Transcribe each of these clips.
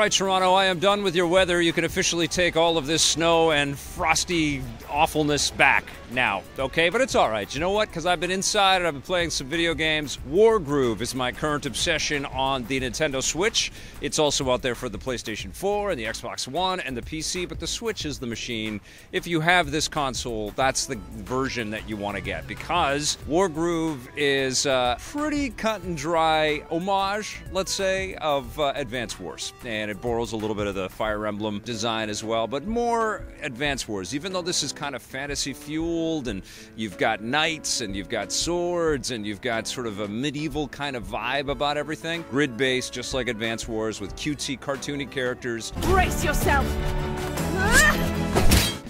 right, Toronto, I am done with your weather. You can officially take all of this snow and frosty awfulness back now, okay? But it's all right. You know what? Because I've been inside and I've been playing some video games. Wargroove is my current obsession on the Nintendo Switch. It's also out there for the PlayStation 4 and the Xbox One and the PC, but the Switch is the machine. If you have this console, that's the version that you want to get, because Wargroove is a pretty cut and dry homage, let's say, of Advance Wars. And it borrows a little bit of the Fire Emblem design as well, but more Advance Wars. Even though this is kind of fantasy-fueled, and you've got knights, and you've got swords, and you've got sort of a medieval kind of vibe about everything. Grid-based, just like Advance Wars, with cutesy, cartoony characters. Brace yourself!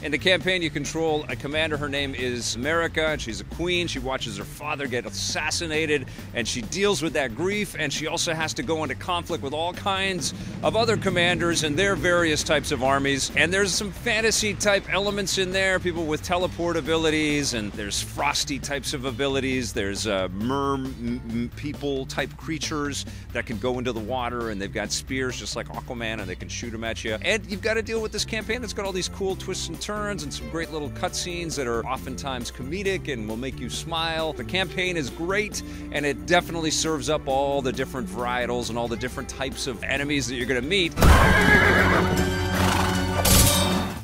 In the campaign, you control a commander. Her name is America, and she's a queen. She watches her father get assassinated, and she deals with that grief, and she also has to go into conflict with all kinds of other commanders and their various types of armies. And there's some fantasy-type elements in there, people with teleport abilities, and there's frosty types of abilities. There's people-type creatures that can go into the water, and they've got spears just like Aquaman, and they can shoot them at you. And you've got to deal with this campaign that's got all these cool twists and turns and some great little cutscenes that are oftentimes comedic and will make you smile. The campaign is great, and it definitely serves up all the different varietals and all the different types of enemies that you're going to meet.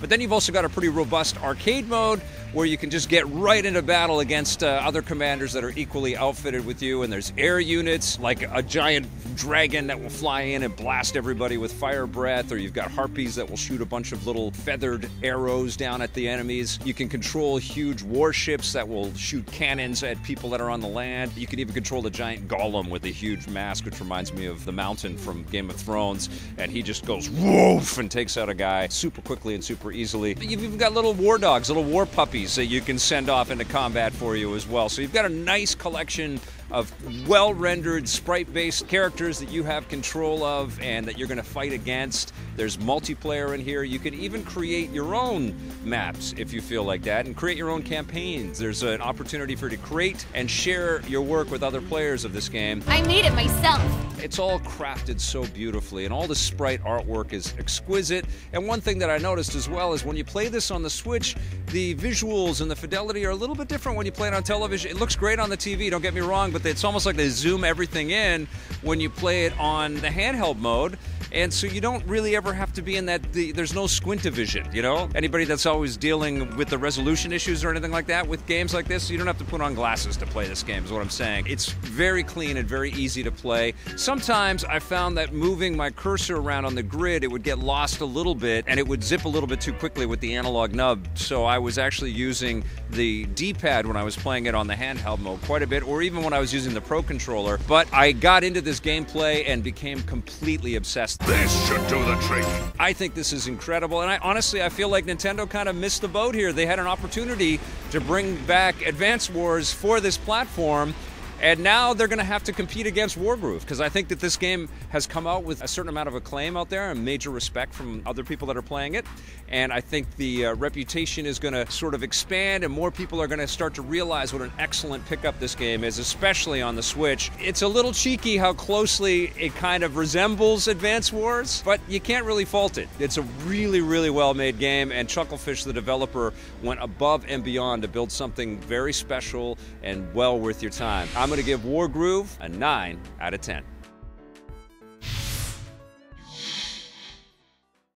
But then you've also got a pretty robust arcade mode where you can just get right into battle against other commanders that are equally outfitted with you. And there's air units, like a giant dragon that will fly in and blast everybody with fire breath, or you've got harpies that will shoot a bunch of little feathered arrows down at the enemies. You can control huge warships that will shoot cannons at people that are on the land. You can even control the giant golem with a huge mask, which reminds me of the Mountain from Game of Thrones, and he just goes woof and takes out a guy super quickly and super easily. But you've even got little war dogs, little war puppies that you can send off into combat for you as well. So you've got a nice collection of well-rendered, sprite-based characters that you have control of and that you're going to fight against. There's multiplayer in here. You can even create your own maps if you feel like that, and create your own campaigns. There's an opportunity for you to create and share your work with other players of this game. I made it myself. It's all crafted so beautifully, and all the sprite artwork is exquisite. And one thing that I noticed as well is when you play this on the Switch, the visuals and the fidelity are a little bit different when you play it on television. It looks great on the TV, don't get me wrong, but it's almost like they zoom everything in when you play it on the handheld mode. And so you don't really ever have to be in that, there's no squint-o-vision, you know? Anybody that's always dealing with the resolution issues or anything like that with games like this, you don't have to put on glasses to play this game, is what I'm saying. It's very clean and very easy to play. Sometimes I found that moving my cursor around on the grid, it would get lost a little bit, and it would zip a little bit too quickly with the analog nub. So I was actually using the D-pad when I was playing it on the handheld mode quite a bit, or even when I was using the Pro Controller. But I got into this gameplay and became completely obsessed. This should do the trick. I think this is incredible, and honestly, I feel like Nintendo kind of missed the boat here. They had an opportunity to bring back Advance Wars for this platform, and now they're going to have to compete against Wargroove, because I think that this game has come out with a certain amount of acclaim out there and major respect from other people that are playing it. And I think the reputation is going to sort of expand, and more people are going to start to realize what an excellent pickup this game is, especially on the Switch. It's a little cheeky how closely it kind of resembles Advance Wars, but you can't really fault it. It's a really, really well-made game, and Chucklefish, the developer, went above and beyond to build something very special and well worth your time. I'm going to give Wargroove a 9 out of 10.